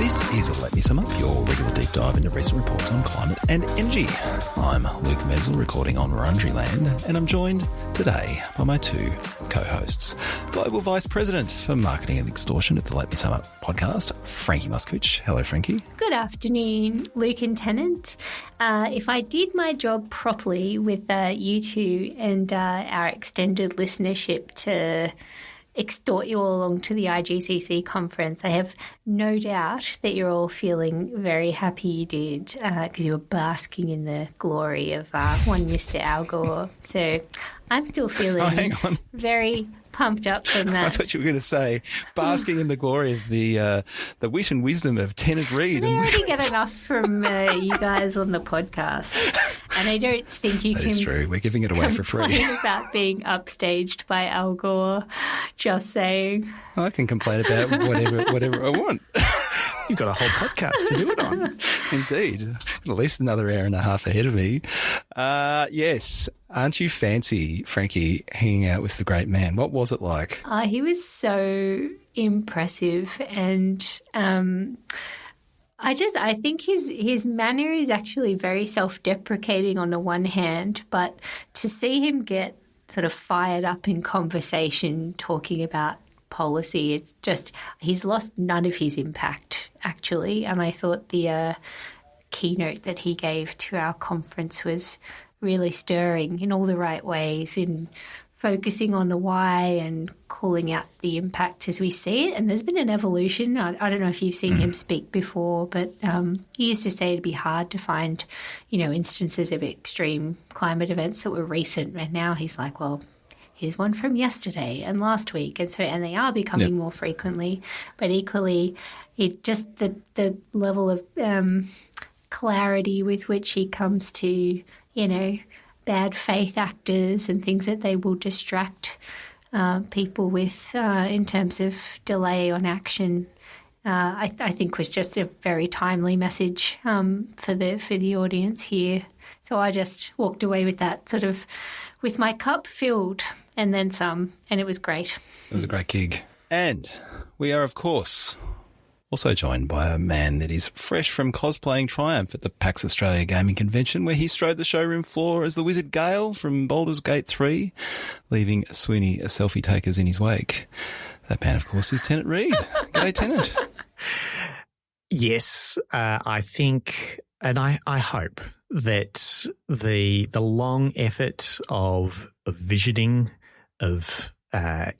This is Let Me Sum Up, your regular deep dive into recent reports on climate and energy. I'm Luke Menzel, recording on Wurundjeri land, and I'm joined today by my two co-hosts. Global Vice President for Marketing and Extortion at the Let Me Sum Up podcast, Frankie Muskovich. Hello, Frankie. Good afternoon, Luke and Tennant. If I did my job properly with you two and our extended listenership to extort you all along to the IGCC conference, I have no doubt that you're all feeling very happy you did because you were basking in the glory of one Mr. Al Gore. So I'm still feeling very pumped up from that. I thought you were going to say basking in the glory of the wit and wisdom of Tennant Reid. I already get enough from you guys on the podcast, and I don't think you that can. That is true. We're giving it away for free. About being upstaged by Al Gore. Just saying. I can complain about whatever I want. You've got a whole podcast to do it on. Indeed. At least another hour and a half ahead of me. Yes. Aren't you fancy, Frankie, hanging out with the great man? What was it like? He was so impressive, and I think his manner is actually very self-deprecating on the one hand, but to see him get sort of fired up in conversation talking about policy, it's just he's lost none of his impact, actually. And I thought the keynote that he gave to our conference was really stirring in all the right ways, in focusing on the why and calling out the impact as we see it. And there's been an evolution. I don't know if you've seen him speak before, but he used to say it'd be hard to find, instances of extreme climate events that were recent. And now he's like, well, here's one from yesterday and last week. And they are becoming more frequently. But equally, it just the level of clarity with which he comes to, bad faith actors and things that they will distract people with in terms of delay on action, I think was just a very timely message for the audience here. So I just walked away with that sort of with my cup filled and then some, and it was great. It was a great gig. And we are, of course, also joined by a man that is fresh from cosplaying Triumph at the PAX Australia Gaming Convention, where he strode the showroom floor as the Wizard Gale from Baldur's Gate 3, leaving Sweeney selfie takers in his wake. That man, of course, is Tennant Reid. G'day, Tennant. Yes, I think, and I hope that the long effort of visioning, of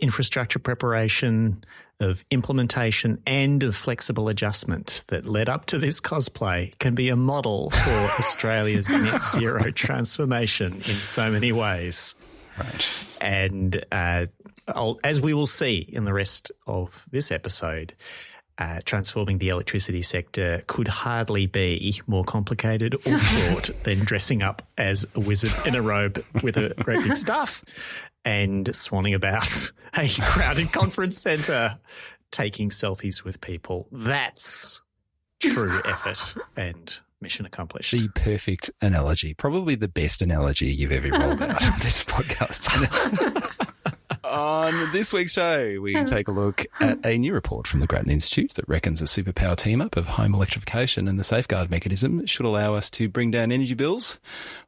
infrastructure preparation, of implementation and of flexible adjustment that led up to this cosplay can be a model for Australia's net zero transformation in so many ways. Right. And as we will see in the rest of this episode, transforming the electricity sector could hardly be more complicated or fraught than dressing up as a wizard in a robe with a great big staff and swanning about a crowded conference centre, taking selfies with people. That's true effort and mission accomplished. The perfect analogy, probably the best analogy you've ever rolled out on this podcast. On this week's show, we take a look at a new report from the Grattan Institute that reckons a superpower team-up of home electrification and the safeguard mechanism should allow us to bring down energy bills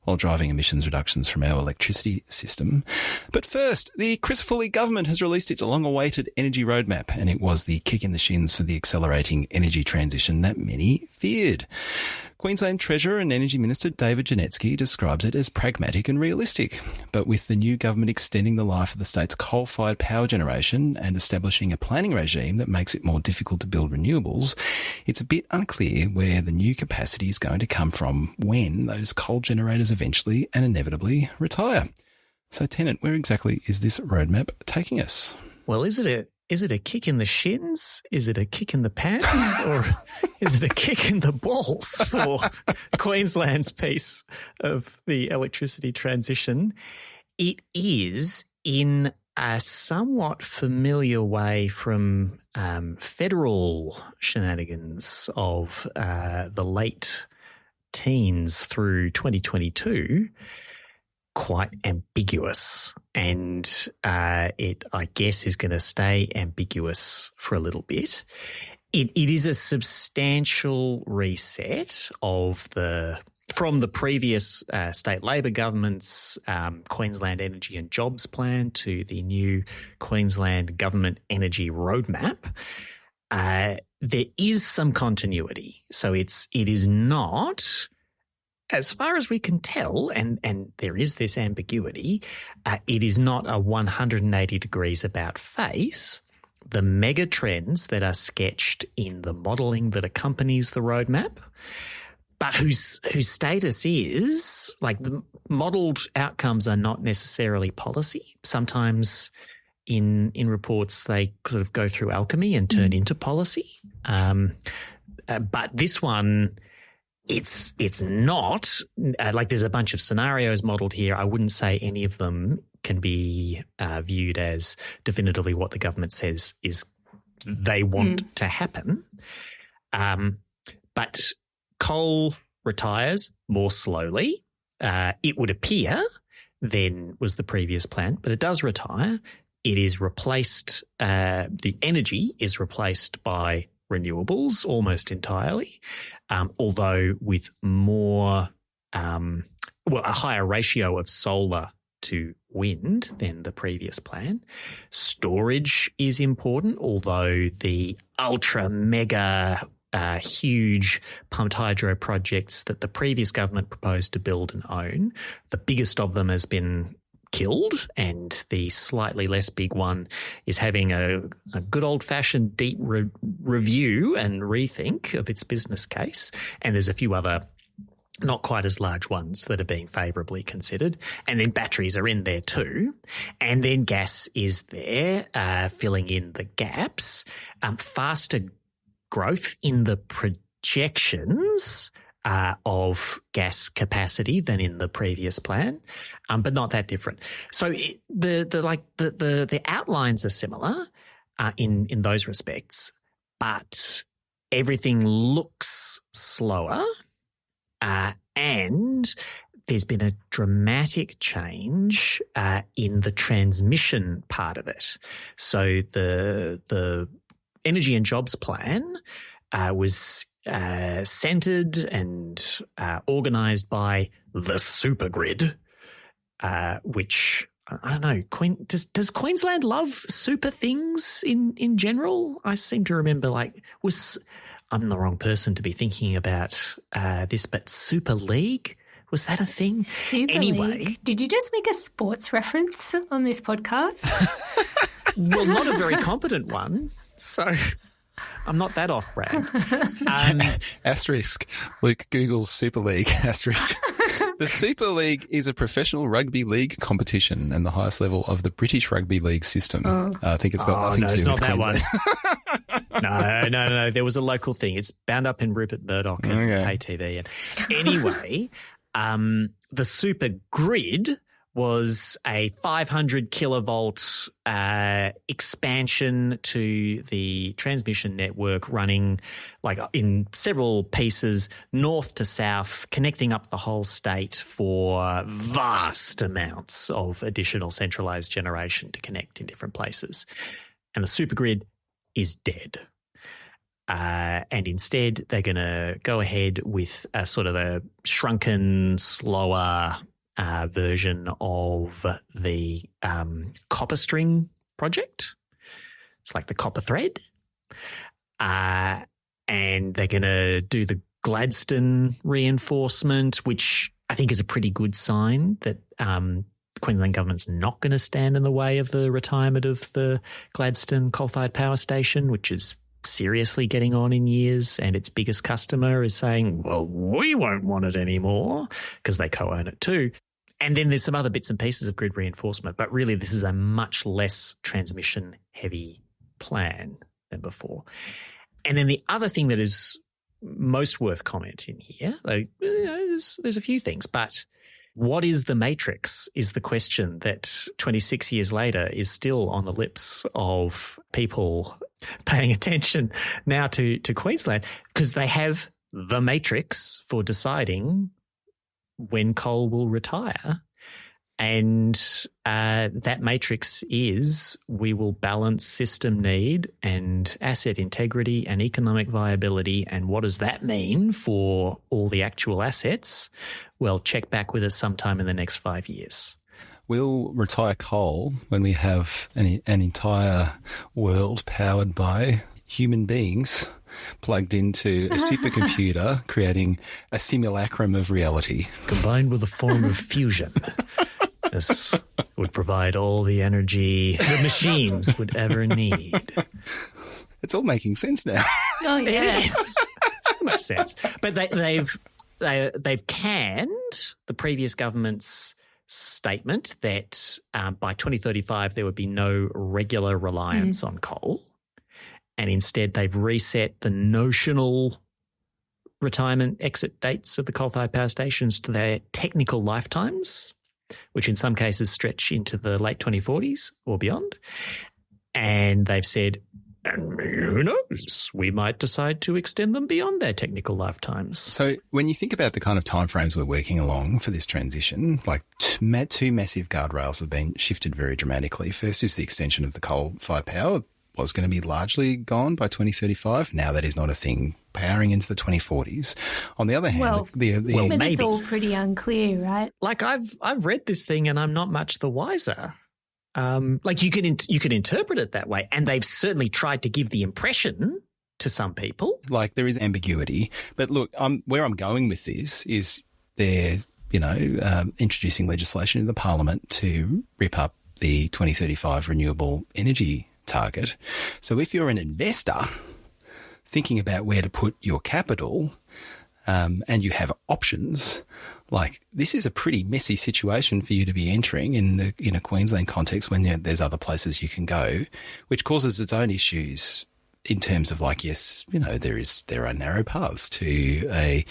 while driving emissions reductions from our electricity system. But first, the Chris Foley government has released its long-awaited energy roadmap, and it was the kick in the shins for the accelerating energy transition that many feared. Queensland Treasurer and Energy Minister David Janetsky describes it as pragmatic and realistic. But with the new government extending the life of the state's coal-fired power generation and establishing a planning regime that makes it more difficult to build renewables, it's a bit unclear where the new capacity is going to come from when those coal generators eventually and inevitably retire. So, Tennant, where exactly is this roadmap taking us? Well, is it a kick in the shins? Is it a kick in the pants? Or is it a kick in the balls for Queensland's piece of the electricity transition? It is in a somewhat familiar way from federal shenanigans of the late teens through 2022. Quite ambiguous, and it, I guess, is going to stay ambiguous for a little bit. It is a substantial reset from the previous state Labor government's Queensland Energy and Jobs Plan to the new Queensland Government Energy Roadmap. There is some continuity. So it is not, as far as we can tell, and there is this ambiguity, it is not a 180 degrees about face. The mega trends that are sketched in the modelling that accompanies the roadmap, but whose status is, like, the modelled outcomes are not necessarily policy. Sometimes in reports they sort of go through alchemy and turn into policy. But this one, it's not. Like, there's a bunch of scenarios modelled here. I wouldn't say any of them can be viewed as definitively what the government says is they want to happen. But coal retires more slowly, it would appear, than was the previous plan, but it does retire. It is replaced, the energy is replaced by renewables almost entirely, although with more, a higher ratio of solar to wind than the previous plan. Storage is important, although the ultra mega huge pumped hydro projects that the previous government proposed to build and own, the biggest of them has been killed, and the slightly less big one is having a good old-fashioned deep review and rethink of its business case. And there's a few other not quite as large ones that are being favourably considered. And then batteries are in there too. And then gas is there, filling in the gaps. Faster growth in the projections of gas capacity than in the previous plan, but not that different. So the outlines are similar in those respects, but everything looks slower, and there's been a dramatic change in the transmission part of it. So the Energy and Jobs Plan was centred and organised by the supergrid, which, I don't know, does Queensland love super things in general? I seem to remember, I'm the wrong person to be thinking about this, but Super League, was that a thing? Super anyway, League. Did you just make a sports reference on this podcast? Well, not a very competent one, so I'm not that off-brand. Asterisk. Luke Google's Super League. Asterisk. The Super League is a professional rugby league competition and the highest level of the British rugby league system. I think it's got nothing to do with Queensland. No. There was a local thing. It's bound up in Rupert Murdoch and pay TV. And anyway, the Super Grid was a 500 kilovolt expansion to the transmission network, running in several pieces north to south, connecting up the whole state for vast amounts of additional centralised generation to connect in different places. And the supergrid is dead. And instead, they're going to go ahead with a sort of a shrunken, slower version of the copper string project. It's like the copper thread. And they're going to do the Gladstone reinforcement, which I think is a pretty good sign that the Queensland government's not going to stand in the way of the retirement of the Gladstone coal-fired power station, which is seriously getting on in years, and its biggest customer is saying, well, we won't want it anymore because they co-own it too. And then there's some other bits and pieces of grid reinforcement, but really this is a much less transmission-heavy plan than before. And then the other thing that is most worth commenting here, there's a few things, but what is the matrix is the question that 26 years later is still on the lips of people paying attention now to Queensland, because they have the matrix for deciding when coal will retire. And that matrix is we will balance system need and asset integrity and economic viability. And what does that mean for all the actual assets? Well, check back with us sometime in the next 5 years. We'll retire coal when we have an entire world powered by human beings plugged into a supercomputer creating a simulacrum of reality. Combined with a form of fusion. This would provide all the energy the machines would ever need. It's all making sense now. Oh, yeah. It is. So much sense. But they've canned the previous government's statement that by 2035 there would be no regular reliance on coal. And instead they've reset the notional retirement exit dates of the coal-fired power stations to their technical lifetimes, which in some cases stretch into the late 2040s or beyond. And they've said, and who knows, we might decide to extend them beyond their technical lifetimes. So when you think about the kind of timeframes we're working along for this transition, like two massive guardrails have been shifted very dramatically. First is the extension of the coal-fired power was going to be largely gone by 2035. Now that is not a thing, powering into the 2040s. On the other hand, but it's all pretty unclear, right? Like I've read this thing and I'm not much the wiser. Like you could interpret it that way, and they've certainly tried to give the impression to some people. Like there is ambiguity, but look, where I'm going with this is they're introducing legislation in the Parliament to rip up the 2035 renewable energy target. So if you're an investor thinking about where to put your capital, and you have options, like this is a pretty messy situation for you to be entering in a Queensland context when there's other places you can go, which causes its own issues in terms of like, yes, there are narrow paths to a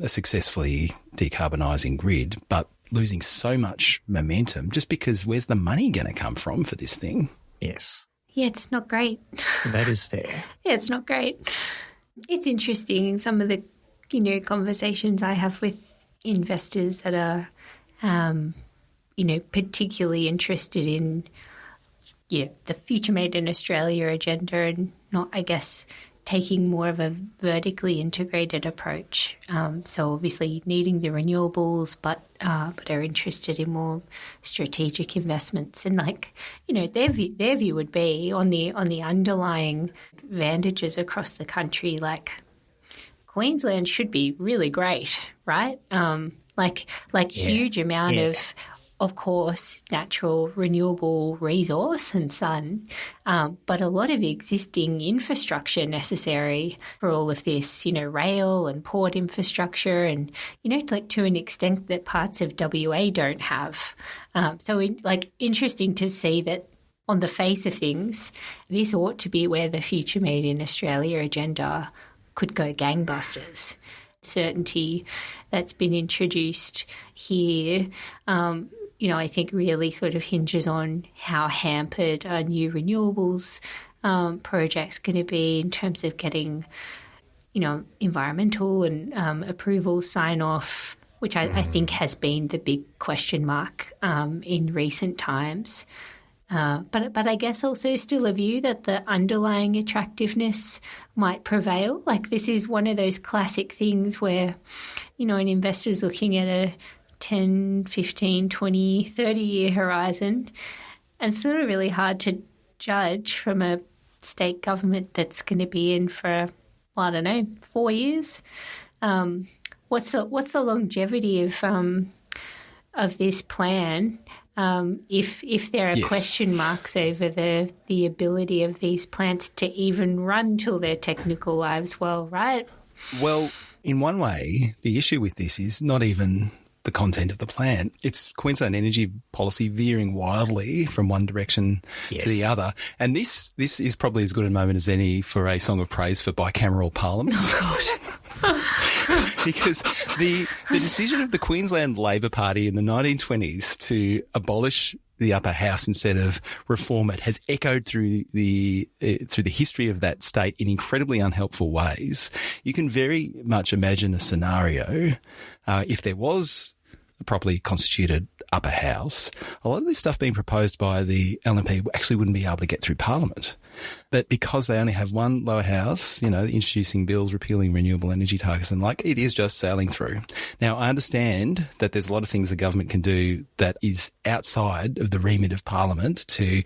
successfully decarbonising grid, but losing so much momentum just because where's the money going to come from for this thing? Yes. Yeah, it's not great. That is fair. Yeah, it's not great. It's interesting, some of the, conversations I have with investors that are, particularly interested in, the Future Made in Australia agenda and not, I guess, taking more of a vertically integrated approach. So obviously needing the renewables, but are interested in more strategic investments. And their view would be on the underlying advantages across the country. Like Queensland should be really great, right? Huge amount of course, natural renewable resource and sun, but a lot of existing infrastructure necessary for all of this, rail and port infrastructure and, to an extent that parts of WA don't have. Interesting to see that on the face of things, this ought to be where the Future Made in Australia agenda could go gangbusters. Certainty that's been introduced here, I think really sort of hinges on how hampered our new renewables project's going to be in terms of getting, environmental and approval sign-off, which I think has been the big question mark in recent times. But I guess also still a view that the underlying attractiveness might prevail. Like this is one of those classic things where, an investor's looking at a 10, 15, 20, 30-year horizon, and it's sort of really hard to judge from a state government that's going to be in for, 4 years. What's the longevity of this plan? If there are question marks over the ability of these plants to even run till their technical lives well, right? Well, in one way, the issue with this is not even the content of the plant. It's Queensland energy policy veering wildly from one direction to the other. And this is probably as good a moment as any for a song of praise for bicameral parliaments. Oh, God. Because the decision of the Queensland Labor Party in the 1920s to abolish the upper house instead of reform it has echoed through the history of that state in incredibly unhelpful ways. You can very much imagine a scenario if there was a properly constituted upper house, a lot of this stuff being proposed by the LNP actually wouldn't be able to get through Parliament. But because they only have one lower house, introducing bills, repealing renewable energy targets and it is just sailing through. Now, I understand that there's a lot of things the government can do that is outside of the remit of Parliament to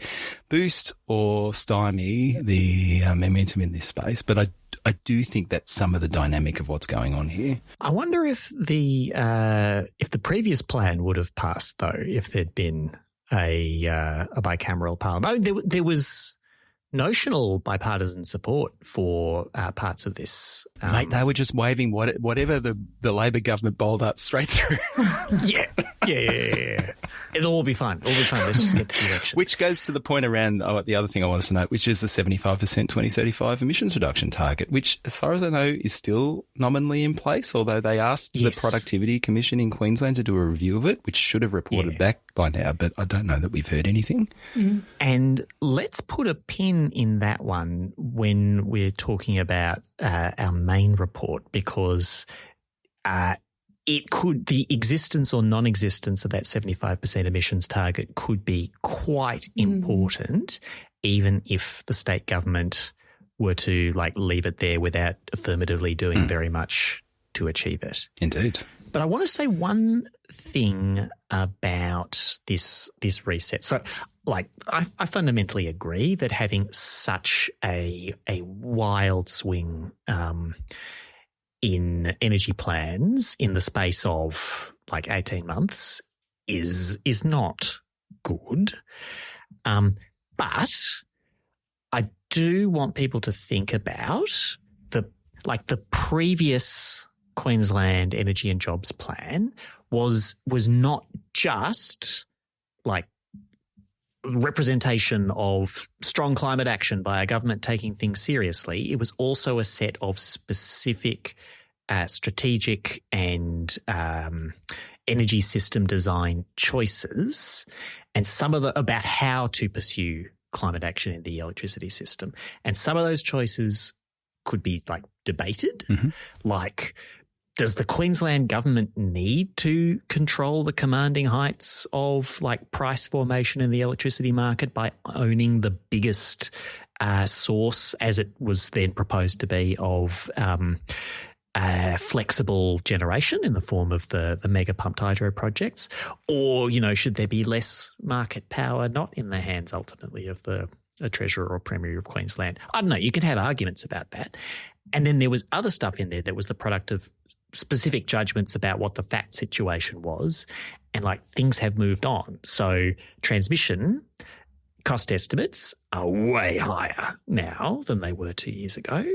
boost or stymie the momentum in this space, but I do think that's some of the dynamic of what's going on here. I wonder if the previous plan would have passed, though, if there'd been a bicameral parliament. There was notional bipartisan support for parts of this. Mate, they were just waving whatever the Labor government bowled up straight through. Yeah. It'll all be fine. Let's just get to the election. Which goes to the point around the other thing I wanted to note, which is the 75% 2035 emissions reduction target, which, as far as I know, is still nominally in place, although they asked the Productivity Commission in Queensland to do a review of it, which should have reported back by now, but I don't know that we've heard anything. Mm. And let's put a pin in that one when we're talking about our main report, because the existence or non-existence of that 75% emissions target could be quite important, even if the state government were to leave it there without affirmatively doing very much to achieve it. Indeed. But I want to say one thing about this reset. So, I fundamentally agree that having such a wild swing in energy plans in the space of 18 months is not good. But I do want people to think about the previous Queensland Energy and Jobs Plan was not just representation of strong climate action by a government taking things seriously. It was also a set of specific strategic and energy system design choices, and some of about how to pursue climate action in the electricity system. And some of those choices could be debated, does the Queensland government need to control the commanding heights of price formation in the electricity market by owning the biggest source, as it was then proposed to be, of flexible generation in the form of the mega pumped hydro projects? Or, should there be less market power not in the hands ultimately of the Treasurer or Premier of Queensland? I don't know. You could have arguments about that. And then there was other stuff in there that was the product of specific judgments about what the fact situation was, and things have moved on. So transmission cost estimates are way higher now than they were 2 years ago,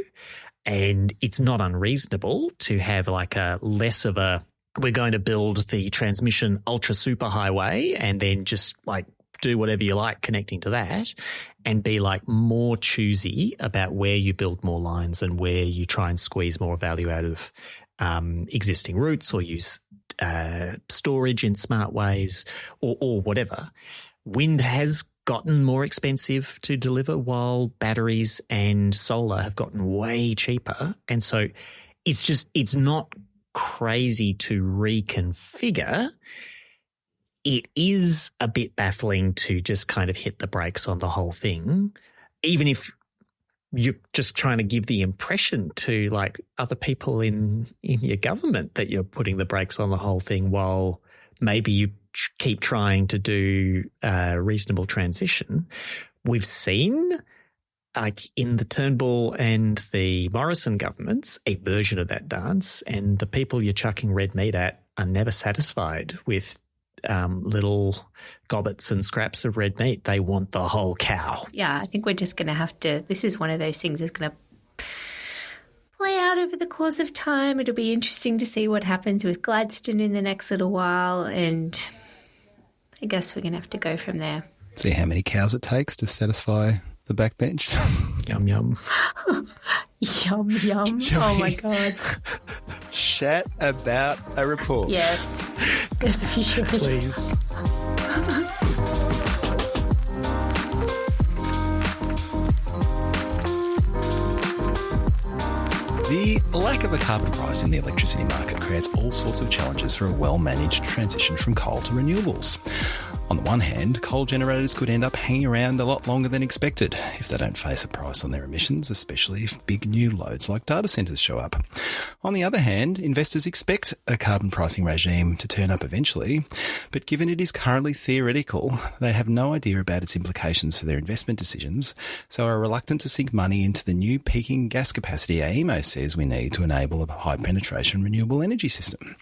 and it's not unreasonable to have a less of a we're going to build the transmission ultra super highway and then just do whatever you like connecting to that, and be more choosy about where you build more lines and where you try and squeeze more value out of existing routes, or use storage in smart ways, or whatever. Wind has gotten more expensive to deliver, while batteries and solar have gotten way cheaper. And so it's not crazy to reconfigure. It is a bit baffling to just kind of hit the brakes on the whole thing, even if you're just trying to give the impression to other people in your government that you're putting the brakes on the whole thing, while maybe you keep trying to do a reasonable transition. We've seen in the Turnbull and the Morrison governments a version of that dance, and the people you're chucking red meat at are never satisfied with little gobbets and scraps of red meat. They want the whole cow. Yeah, I think we're just going to have to – this is one of those things that's going to play out over the course of time. It'll be interesting to see what happens with Gladstone in the next little while, and I guess we're going to have to go from there. See how many cows it takes to satisfy the backbench. Yum, yum. Yum, yum. Oh, my God. Chat about a report. Yes. Yes, we should. Please. The The lack of a carbon price in the electricity market creates all sorts of challenges for a well-managed transition from coal to renewables. On the one hand, coal generators could end up hanging around a lot longer than expected if they don't face a price on their emissions, especially if big new loads like data centres show up. On the other hand, investors expect a carbon pricing regime to turn up eventually, but given it is currently theoretical, they have no idea about its implications for their investment decisions, so are reluctant to sink money into the new peaking gas capacity AEMO says we need to enable a high-penetration renewable energy system.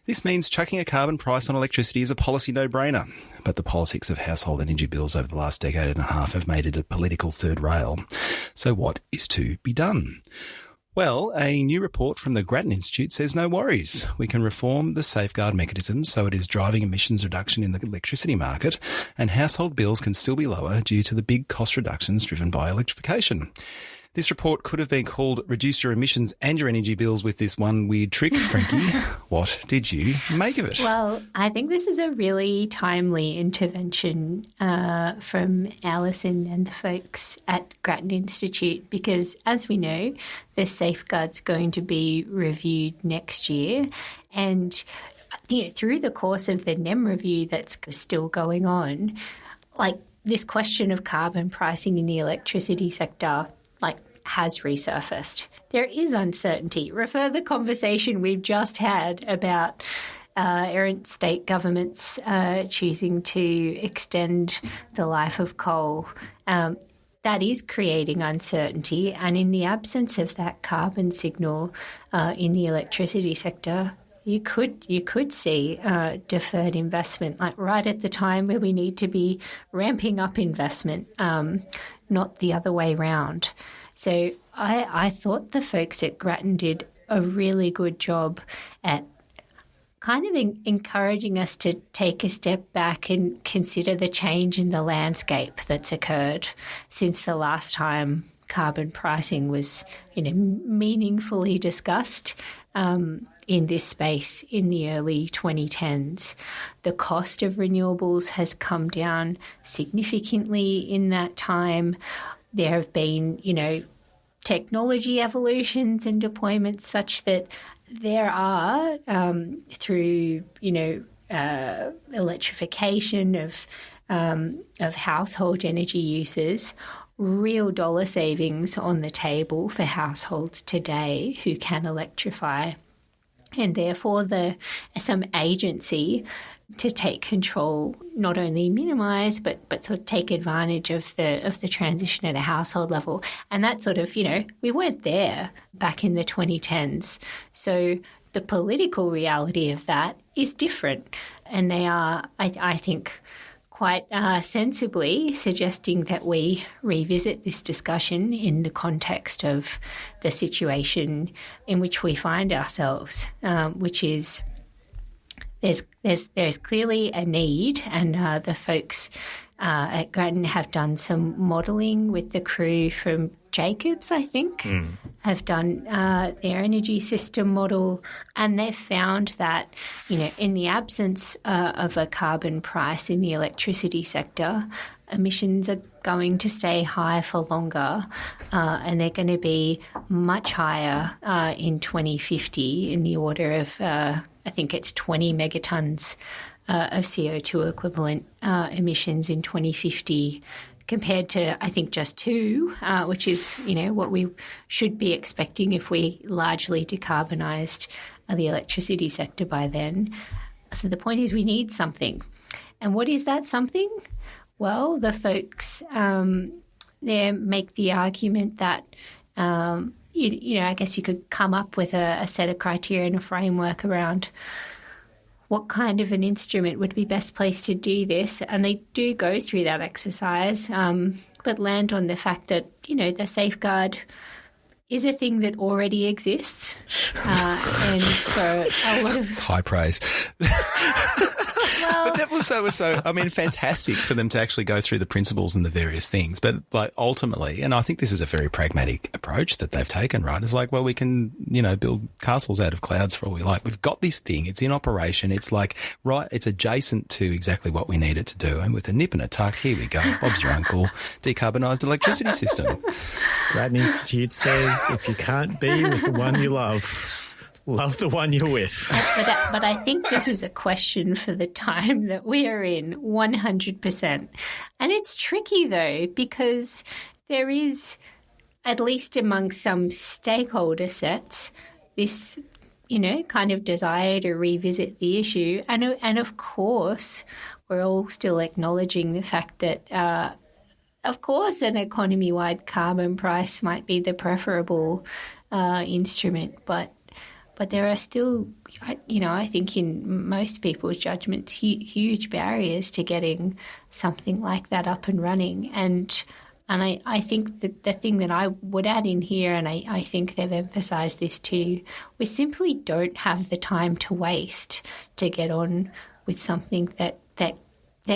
This means chucking a carbon price on electricity is a policy no-brainer, but the politics of household energy bills over the last decade and a half have made it a political third rail. So what is to be done? Well, a new report from the Grattan Institute says no worries. We can reform the safeguard mechanism so it is driving emissions reduction in the electricity market, and household bills can still be lower due to the big cost reductions driven by electrification. This report could have been called Reduce Your Emissions and Your Energy Bills with this one weird trick, Frankie. What did you make of it? Well, I think this is a really timely intervention from Alison and the folks at Grattan Institute because, as we know, the safeguard's going to be reviewed next year. And through the course of the NEM review that's still going on, this question of carbon pricing in the electricity sector has resurfaced. There is uncertainty. Refer the conversation we've just had about errant state governments choosing to extend the life of coal. That is creating uncertainty, and in the absence of that carbon signal in the electricity sector, you could see deferred investment, right at the time where we need to be ramping up investment, not the other way round. So I thought the folks at Grattan did a really good job at kind of encouraging us to take a step back and consider the change in the landscape that's occurred since the last time carbon pricing was meaningfully discussed in this space in the early 2010s. The cost of renewables has come down significantly in that time. There have been, technology evolutions and deployments such that there are, through, electrification of household energy uses, real dollar savings on the table for households today who can electrify, and therefore some agency to take control, not only minimise but sort of take advantage of the transition at a household level. And that sort of, we weren't there back in the 2010s. So the political reality of that is different. And they are, I think, quite sensibly suggesting that we revisit this discussion in the context of the situation in which we find ourselves, which is there's clearly a need, and the folks at Grattan have done some modelling with the crew from Jacobs, I think, have done their energy system model, and they've found that, in the absence of a carbon price in the electricity sector, emissions are going to stay high for longer, and they're going to be much higher in 2050 in the order of, I think it's 20 megatons of CO2 equivalent emissions in 2050 compared to, I think, just 2, which is, what we should be expecting if we largely decarbonised the electricity sector by then. So the point is we need something. And what is that something? Well, the folks there make the argument that, I guess you could come up with a set of criteria and a framework around what kind of an instrument would be best placed to do this. And they do go through that exercise, but land on the fact that, the safeguard is a thing that already exists. And for a lot of... It's high praise. Well, But that was I mean, fantastic for them to actually go through the principles and the various things. But like ultimately, and I think this is a very pragmatic approach that they've taken, right? It's like, well, we can, build castles out of clouds for all we like. We've got this thing. It's in operation. It's like, right, it's adjacent to exactly what we need it to do. And with a nip and a tuck, here we go. Bob's your uncle, decarbonised electricity system. Grattan Institute says if you can't be with the one you love the one you're with. But I think this is a question for the time that we are in, 100%. And it's tricky, though, because there is, at least among some stakeholder sets, this, kind of desire to revisit the issue. And of course, we're all still acknowledging the fact that, of course, an economy-wide carbon price might be the preferable instrument, but there are still, I think in most people's judgments, huge barriers to getting something like that up and running. And I think that the thing that I would add in here, and I think they've emphasised this too, we simply don't have the time to waste to get on with something that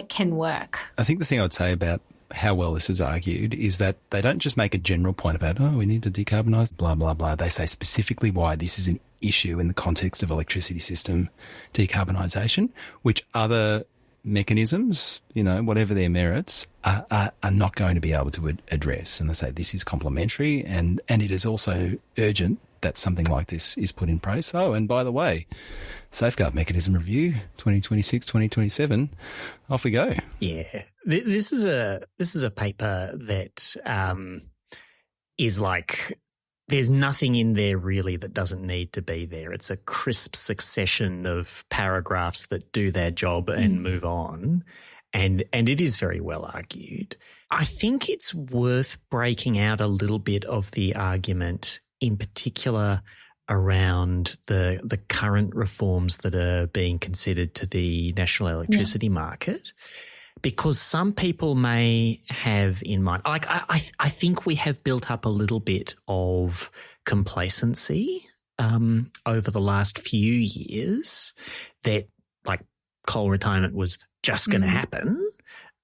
can work. I think the thing I would say about how well this is argued is that they don't just make a general point about, we need to decarbonise, blah, blah, blah. They say specifically why this is an issue in the context of electricity system decarbonisation, which other mechanisms, whatever their merits, are not going to be able to address. And they say this is complementary and it is also urgent that something like this is put in place. Oh, and by the way, Safeguard Mechanism Review 2026, 2027, off we go. Yeah. This is a paper that is like, there's nothing in there really that doesn't need to be there. It's a crisp succession of paragraphs that do their job and move on. And it is very well argued. I think it's worth breaking out a little bit of the argument, in particular around the current reforms that are being considered to the national electricity market, because some people may have in mind, like I think we have built up a little bit of complacency over the last few years that like coal retirement was just going to happen.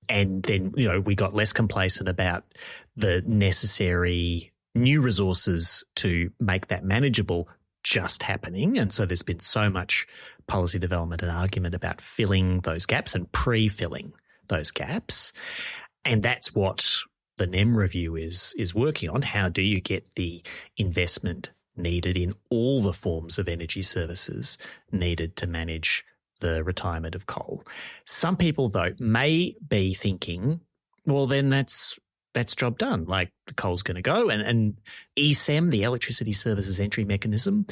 And then, we got less complacent about the necessary new resources to make that manageable just happening. And so there's been so much policy development and argument about filling those gaps and pre-filling those gaps. And that's what the NEM review is working on. How do you get the investment needed in all the forms of energy services needed to manage the retirement of coal? Some people, though, may be thinking, well, then that's job done. Like the coal's going to go and ESEM, the Electricity Services Entry Mechanism,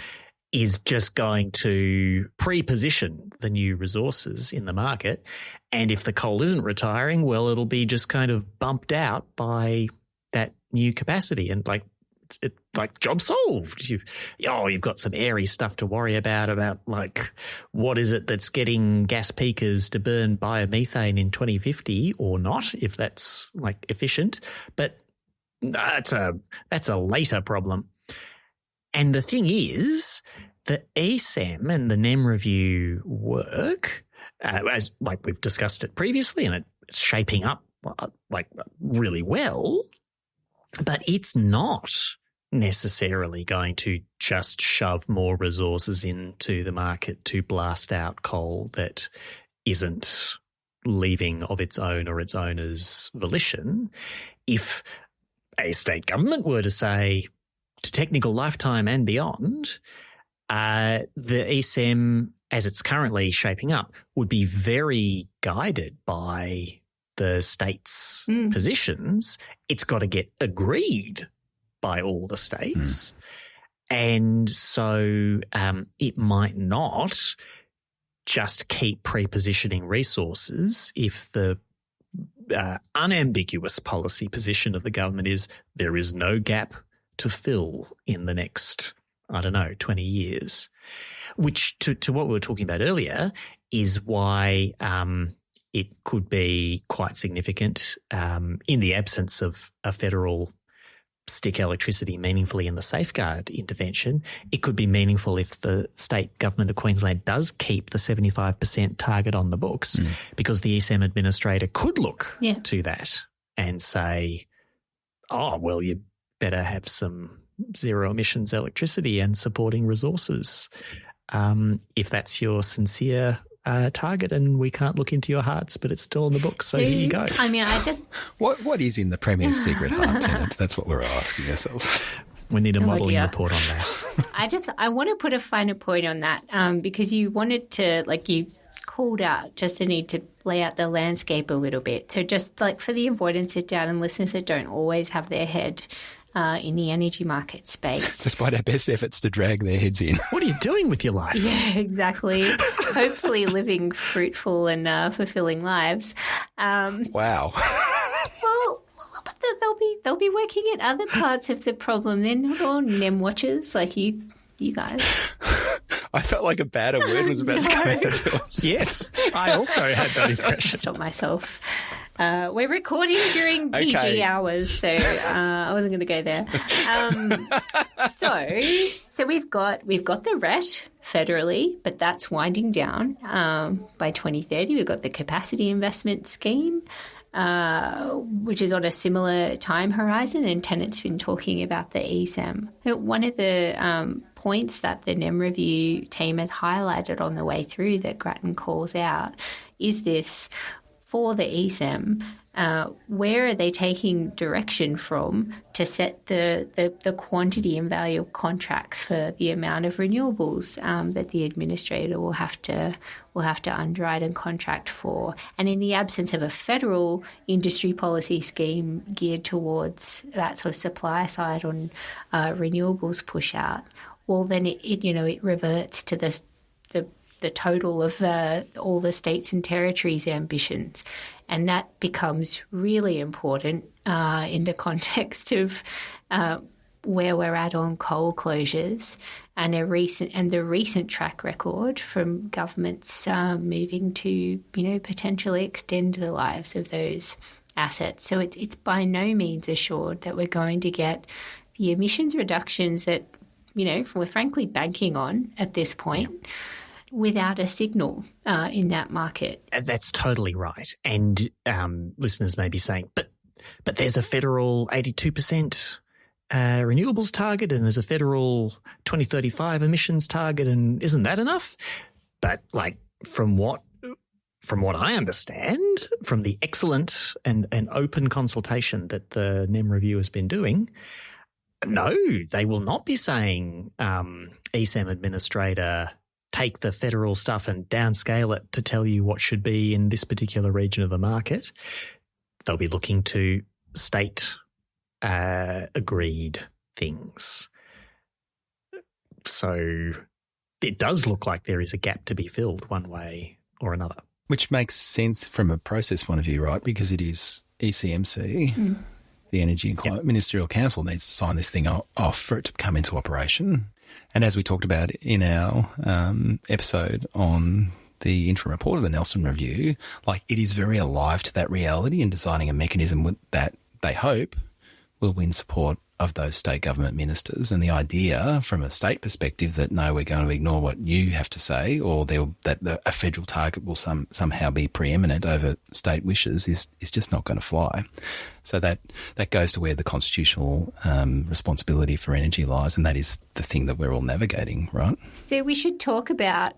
is just going to pre-position the new resources in the market. And if the coal isn't retiring, well, it'll be just kind of bumped out by that new capacity. And like job solved. You've got some airy stuff to worry about like what is it that's getting gas peakers to burn biomethane in 2050 or not, if that's like efficient. But that's a later problem. And the thing is, the ESAM and the NEM review work, as like we've discussed it previously, and it's shaping up like really well, but it's not necessarily going to just shove more resources into the market to blast out coal that isn't leaving of its own or its owner's volition. If a state government were to say to technical lifetime and beyond, the ESM, as it's currently shaping up, would be very guided by the state's positions. It's got to get agreed by all the states. And so it might not just keep pre-positioning resources if the unambiguous policy position of the government is there is no gap to fill in the next, 20 years, which to what we were talking about earlier is why it could be quite significant in the absence of a federal stick electricity meaningfully in the safeguard intervention. It could be meaningful if the state government of Queensland does keep the 75% target on the books, because the ESAM administrator could look to that and say, oh, well, you better have some zero emissions electricity and supporting resources. If that's your sincere target, and we can't look into your hearts, but it's still on the books, so here you go. I mean, What is in the Premier's secret heart tenant? That's what we're asking ourselves. We need a modelling report on that. I want to put a finer point on that because you wanted to, you called out just the need to lay out the landscape a little bit. So just for the avoidance of doubt and listeners that don't always have their head in the energy market space. Despite our best efforts to drag their heads in. What are you doing with your life? Yeah, exactly. Hopefully living fruitful and fulfilling lives. Wow. Well, but they'll be working at other parts of the problem. They're not all NEM watchers like you guys. I felt like a badder word was about to come out of yours. Yes, I also had that impression. Stop myself. We're recording during PG hours, so I wasn't going to go there. So we've got the RET federally, but that's winding down by 2030. We've got the capacity investment scheme, which is on a similar time horizon, and Tennant's been talking about the ESAM. One of the points that the NEM review team has highlighted on the way through that Grattan calls out is this: for the ESAM, where are they taking direction from to set the quantity and value of contracts for the amount of renewables that the administrator will have to underwrite and contract for? And in the absence of a federal industry policy scheme geared towards that sort of supply side on renewables push out, well, then it reverts to the total of all the states and territories' ambitions. And that becomes really important in the context of where we're at on coal closures and the recent track record from governments moving to potentially extend the lives of those assets. So it's by no means assured that we're going to get the emissions reductions that we're frankly banking on at this point. Yeah. Without a signal in that market. That's totally right. And listeners may be saying, but there's a federal 82% renewables target and there's a federal 2035 emissions target, and isn't that enough? But from what I understand, from the excellent and open consultation that the NEM review has been doing, no, they will not be saying ESAM administrator, take the federal stuff and downscale it to tell you what should be in this particular region of the market. They'll be looking to state agreed things. So it does look like there is a gap to be filled one way or another. Which makes sense from a process point of view, right? Because it is ECMC, the Energy and Climate Ministerial Council needs to sign this thing off for it to come into operation. And as we talked about in our episode on the interim report of the Nelson Review, it is very alive to that reality and designing a mechanism that they hope will win support of those state government ministers. And the idea from a state perspective that, no, we're going to ignore what you have to say, or that a federal target will somehow be preeminent over state wishes is just not going to fly. So that goes to where the constitutional responsibility for energy lies, and that is the thing that we're all navigating, right? So we should talk about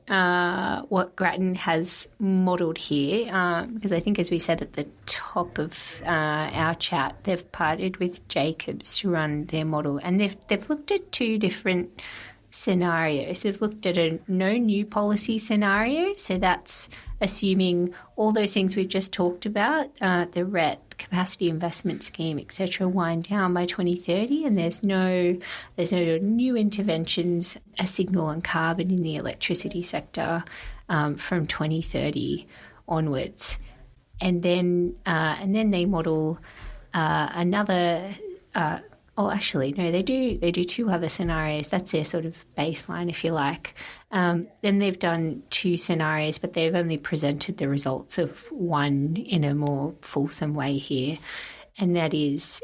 what Grattan has modelled here, because I think, as we said at the top of our chat, they've partnered with Jacobs to run their model, and they've looked at two different scenarios. They've looked at a no new policy scenario, so that's assuming all those things we've just talked about, the RET, capacity investment scheme, etc., wind down by 2030, and there's no new interventions, a signal on carbon in the electricity sector from 2030 onwards, and then they model another. They do two other scenarios. That's their sort of baseline, if you like. Then they've done two scenarios, but they've only presented the results of one in a more fulsome way here, and that is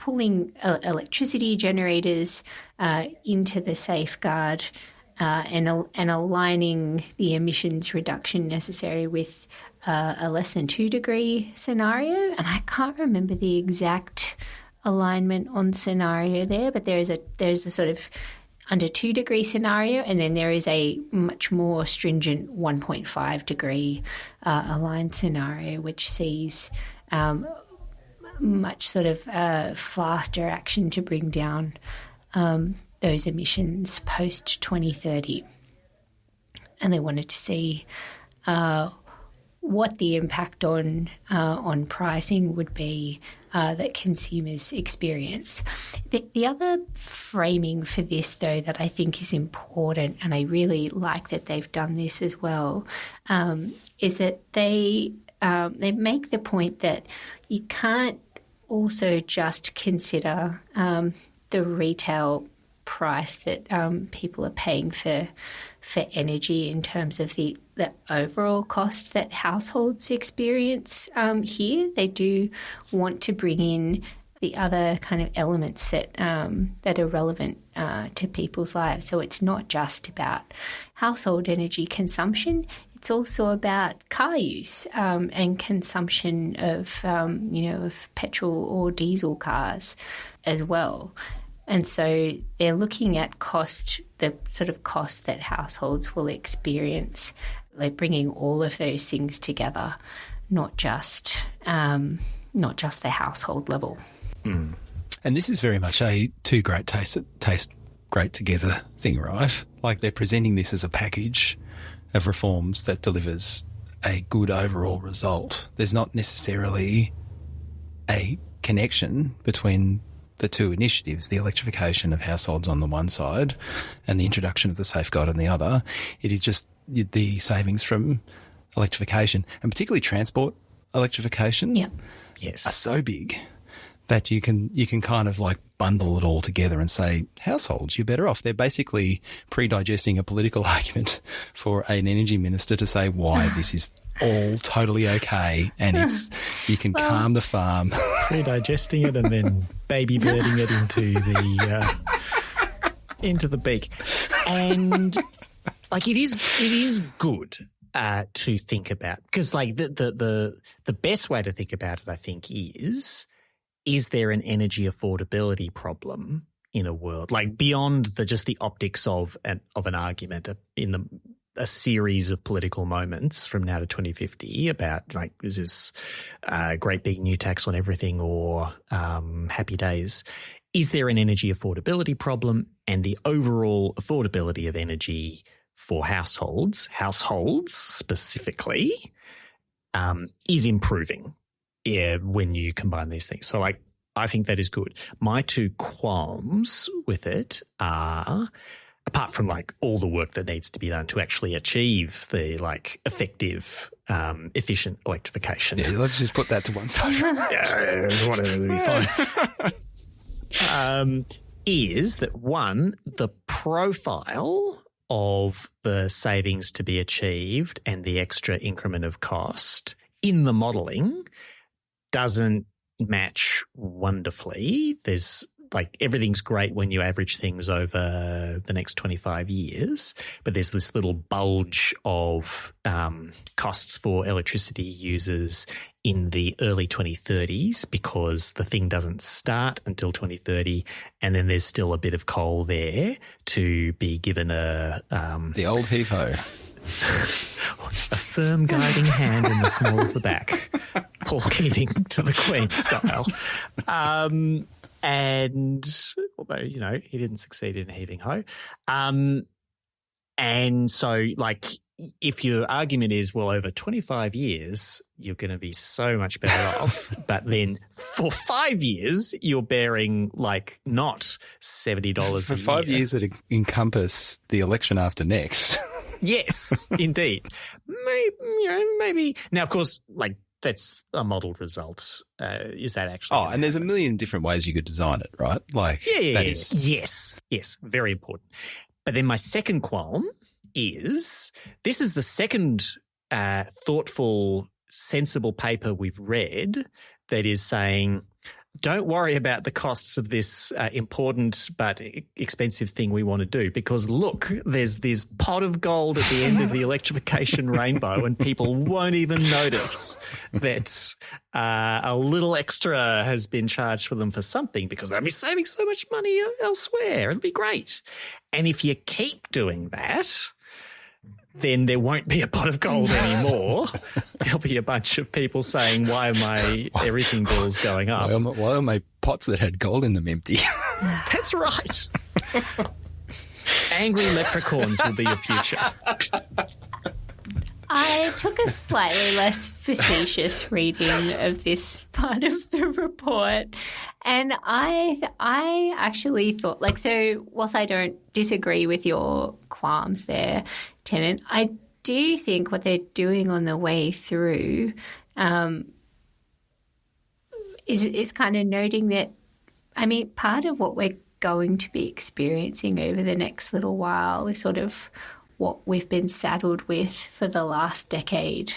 pulling electricity generators into the safeguard and aligning the emissions reduction necessary with a less than 2 degree scenario. And I can't remember the exact alignment on scenario there, but there's a sort of under 2 degree scenario, and then there is a much more stringent 1.5 degree aligned scenario, which sees much sort of faster action to bring down those emissions post 2030. And they wanted to see what the impact on pricing would be that consumers experience. The other framing for this, though, that I think is important, and I really like that they've done this as well, is that they make the point that you can't also just consider the retail price that people are paying for energy in terms of the overall cost that households experience here. They do want to bring in the other kind of elements that are relevant to people's lives. So it's not just about household energy consumption. It's also about car use and consumption of of petrol or diesel cars as well. And so they're looking at cost, the sort of cost that households will experience, like bringing all of those things together, not just the household level. Mm. And this is very much a two great taste great together thing, right? Like they're presenting this as a package of reforms that delivers a good overall result. There's not necessarily a connection between the two initiatives, the electrification of households on the one side and the introduction of the safeguard on the other. It is just the savings from electrification, and particularly transport electrification, yes, are so big that you can kind of like bundle it all together and say, households, you're better off. They're basically pre-digesting a political argument for an energy minister to say why this is all totally okay, and you can calm the farm. Pre-digesting it and then baby birding it into the beak. And like it is good to think about, because like the best way to think about it, I think, is there an energy affordability problem in a world, like beyond just the optics of an argument in a series of political moments from now to 2050 about like, is this great big new tax on everything or happy days? Is there an energy affordability problem? And the overall affordability of energy for households specifically, is improving when you combine these things. So like, I think that is good. My two qualms with it are, apart from like all the work that needs to be done to actually achieve the like effective, efficient electrification. Yeah, let's just put that to one side. Yeah, whatever, it'll be fine. Is that one, the profile of the savings to be achieved and the extra increment of cost in the modelling doesn't match wonderfully. There's like everything's great when you average things over the next 25 years, but there's this little bulge of costs for electricity users in the early 2030s because the thing doesn't start until 2030, and then there's still a bit of coal there to be given the old heave-ho. A firm guiding hand in the small of the back. Paul Keating to the Queen style. And although, he didn't succeed in heaving ho. And so like if your argument is, well, over 25 years, you're going to be so much better off, but then for 5 years, you're bearing like not $70 a year. For 5 years that encompass the election after next. Yes, indeed. Maybe. Now, of course, like that's a modelled result. Is that actually? Oh, and there's a million different ways you could design it, right? Like Yes, very important. But then my second qualm is this is the second thoughtful, sensible paper we've read that is saying don't worry about the costs of this important but expensive thing we want to do, because look, there's this pot of gold at the end of the electrification rainbow, and people won't even notice that a little extra has been charged for them for something, because they'll be saving so much money elsewhere. It'll be great. And if you keep doing that, then there won't be a pot of gold anymore. There'll be a bunch of people saying, why are my everything bills going up? Why are my pots that had gold in them empty? That's right. Angry leprechauns will be your future. I took a slightly less facetious reading of this part of the report, and I actually thought, like, so whilst I don't disagree with your qualms there, Tennant, I do think what they're doing on the way through is kind of noting that, I mean, part of what we're going to be experiencing over the next little while is sort of what we've been saddled with for the last decade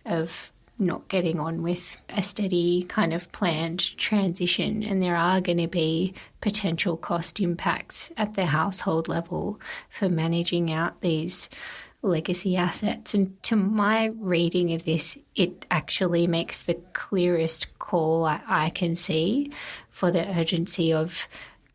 of not getting on with a steady kind of planned transition, and there are going to be potential cost impacts at the household level for managing out these legacy assets. And to my reading of this, it actually makes the clearest call I can see for the urgency of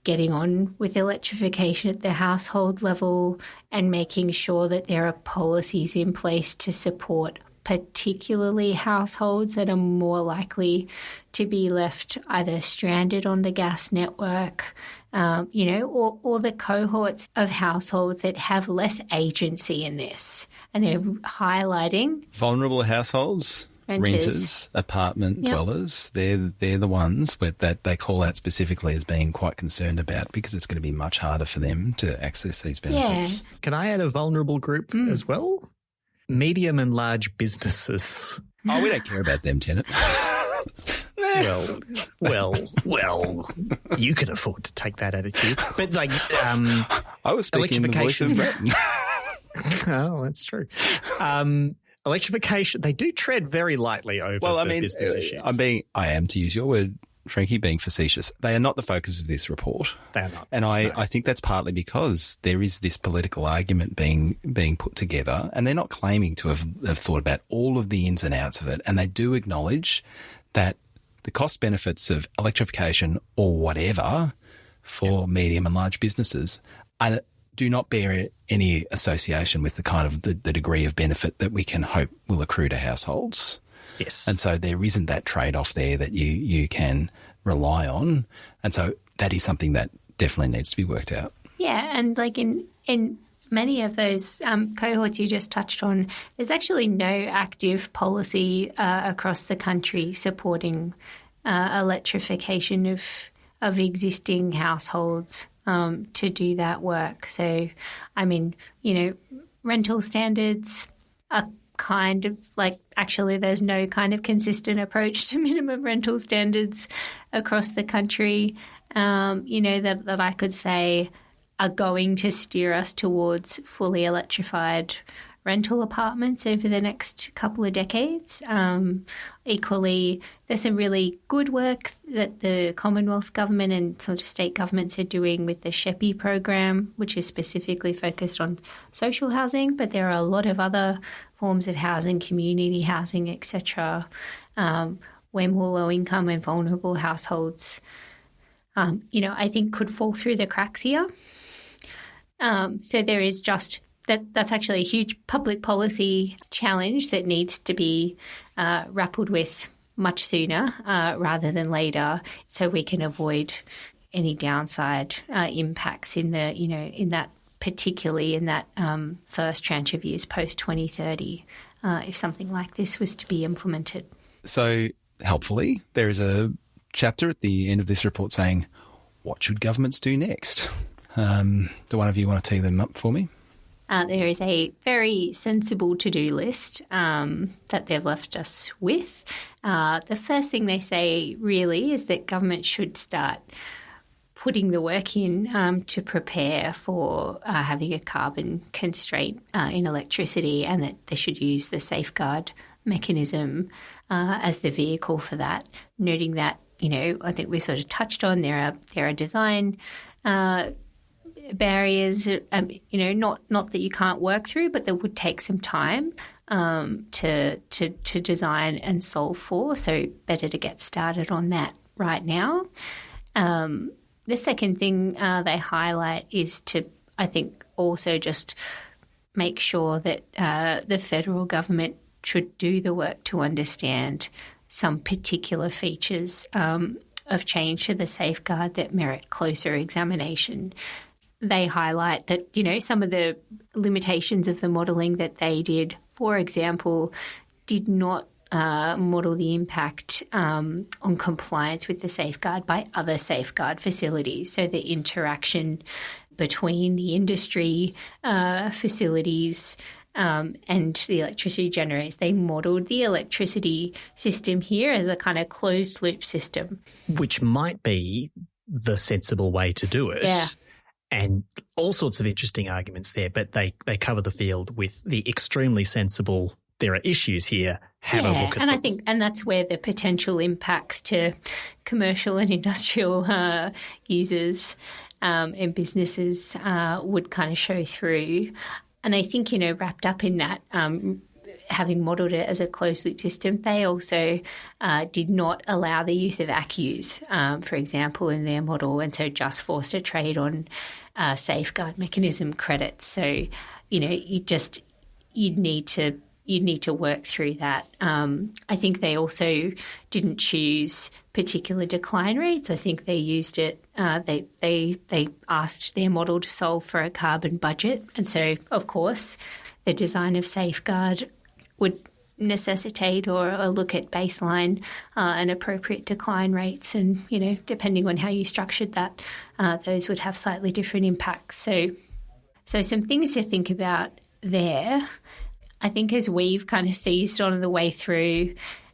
getting on with electrification at the household level and making sure that there are policies in place to support particularly households that are more likely to be left either stranded on the gas network, or the cohorts of households that have less agency in this. And they're highlighting vulnerable households, renters, apartment dwellers. They're the ones that they call out specifically as being quite concerned about, because it's going to be much harder for them to access these benefits. Yeah. Can I add a vulnerable group as well? Medium and large businesses. Oh, we don't care about them, Tennant. Well, you can afford to take that attitude. But like, I was speaking in the voice of Grattan. Oh, that's true. Electrification, they do tread very lightly over business issues. I am, to use your word, Frankie, being facetious. They are not the focus of this report. They are not. And I think that's partly because there is this political argument being put together, and they're not claiming to have thought about all of the ins and outs of it. And they do acknowledge that the cost benefits of electrification or whatever for medium and large businesses do not bear any association with the kind of the degree of benefit that we can hope will accrue to households. Yes. And so there isn't that trade-off there that you can rely on. And so that is something that definitely needs to be worked out. Yeah, and like in many of those cohorts you just touched on, there's actually no active policy across the country supporting electrification of existing households to do that work. So, I mean, rental standards are kind of like, actually there's no kind of consistent approach to minimum rental standards across the country, that I could say are going to steer us towards fully electrified rental apartments over the next couple of decades. Equally, there's some really good work that the Commonwealth government and sort of state governments are doing with the SHEPI program, which is specifically focused on social housing, but there are a lot of other forms of housing, community housing, etc., where more low-income and vulnerable households, I think could fall through the cracks here. So there is just that's actually a huge public policy challenge that needs to be grappled with much sooner rather than later, so we can avoid any downside impacts in that particularly in that first tranche of years post 2030, if something like this was to be implemented. So helpfully, there is a chapter at the end of this report saying, what should governments do next? Do one of you want to tee them up for me? There is a very sensible to-do list that they've left us with. The first thing they say really is that government should start putting the work in to prepare for having a carbon constraint in electricity, and that they should use the safeguard mechanism as the vehicle for that, noting that I think we sort of touched on, there are design barriers, not that you can't work through, but that would take some time to design and solve for. So better to get started on that right now. The second thing they highlight is to, I think, also just make sure that the federal government should do the work to understand some particular features of change to the safeguard that merit closer examination. They highlight that, some of the limitations of the modelling that they did, for example, did not model the impact on compliance with the safeguard by other safeguard facilities. So the interaction between the industry facilities and the electricity generators. They modelled the electricity system here as a kind of closed loop system. Which might be the sensible way to do it. Yeah. And all sorts of interesting arguments there, but they cover the field with the extremely sensible, there are issues here, have a look at them. And I think that's where the potential impacts to commercial and industrial users and businesses would kind of show through. And I think, wrapped up in that, having modelled it as a closed-loop system, they also did not allow the use of ACCUs, for example, in their model, and so just forced a trade on safeguard mechanism credits. So, you'd need to work through that. I think they also didn't choose particular decline rates. I think they used it. They asked their model to solve for a carbon budget, and so of course the design of safeguard would necessitate or look at baseline and appropriate decline rates, and depending on how you structured that, those would have slightly different impacts. So some things to think about there. I think as we've kind of seized on the way through,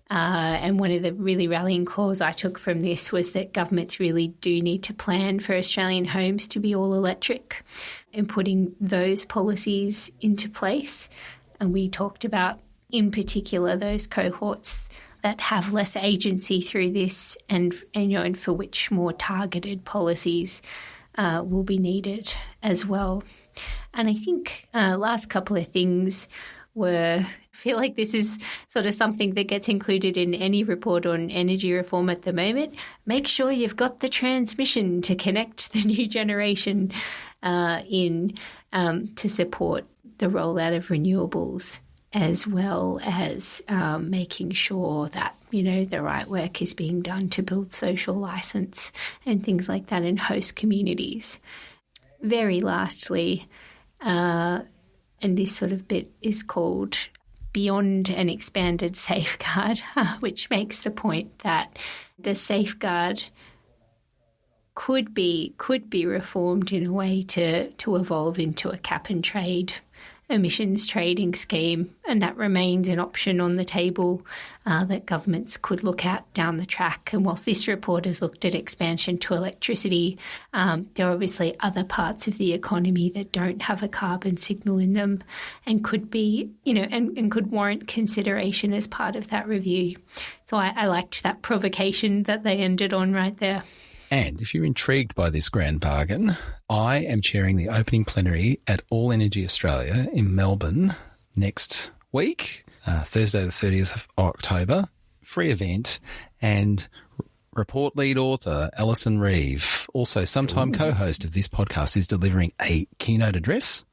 and one of the really rallying calls I took from this was that governments really do need to plan for Australian homes to be all electric and putting those policies into place. And we talked about, in particular, those cohorts that have less agency through this and for which more targeted policies will be needed as well. And I think last couple of things I feel like this is sort of something that gets included in any report on energy reform at the moment. Make sure you've got the transmission to connect the new generation to support the rollout of renewables, as well as making sure that, the right work is being done to build social licence and things like that in host communities. Very lastly, and this sort of bit is called Beyond an Expanded Safeguard, which makes the point that the safeguard could be reformed in a way to evolve into a cap and trade emissions trading scheme, and that remains an option on the table that governments could look at down the track. And whilst this report has looked at expansion to electricity, there are obviously other parts of the economy that don't have a carbon signal in them and could be, and could warrant consideration as part of that review. So I liked that provocation that they ended on right there. And if you're intrigued by this grand bargain, I am chairing the opening plenary at All Energy Australia in Melbourne next week, Thursday the 30th of October, free event, and report lead author Alison Reeve, also sometime co-host of this podcast, is delivering a keynote address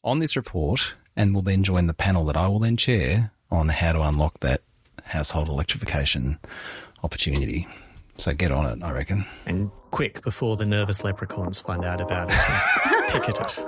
on this report and will then join the panel that I will then chair on how to unlock that household electrification opportunity. So get on it, I reckon. And quick, before the nervous leprechauns find out about it and picket it.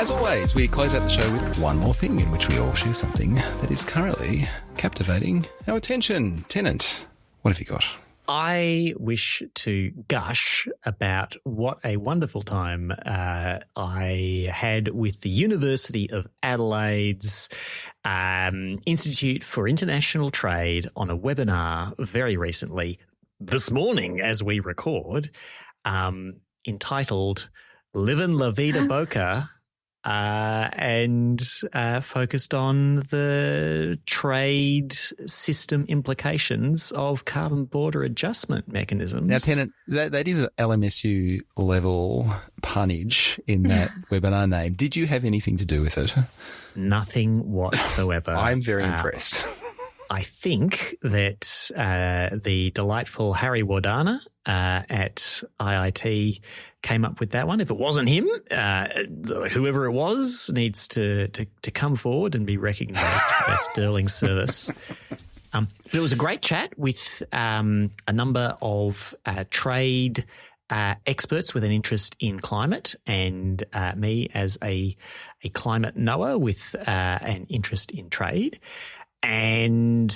As always, we close out the show with one more thing in which we all share something that is currently captivating our attention. Tennant, what have you got? I wish to gush about what a wonderful time I had with the University of Adelaide's Institute for International Trade on a webinar very recently, this morning as we record, entitled Livin' La Vida BoCo, and focused on the trade system implications of carbon border adjustment mechanisms. Now, Tennant, that is an LMSU level punnage in that webinar name. Did you have anything to do with it? Nothing whatsoever. I'm very impressed. I think that the delightful Harry Wardana at IIT came up with that one. If it wasn't him, whoever it was needs to come forward and be recognised for their sterling service. It was a great chat with a number of trade experts with an interest in climate, and me as a climate knower with an interest in trade. And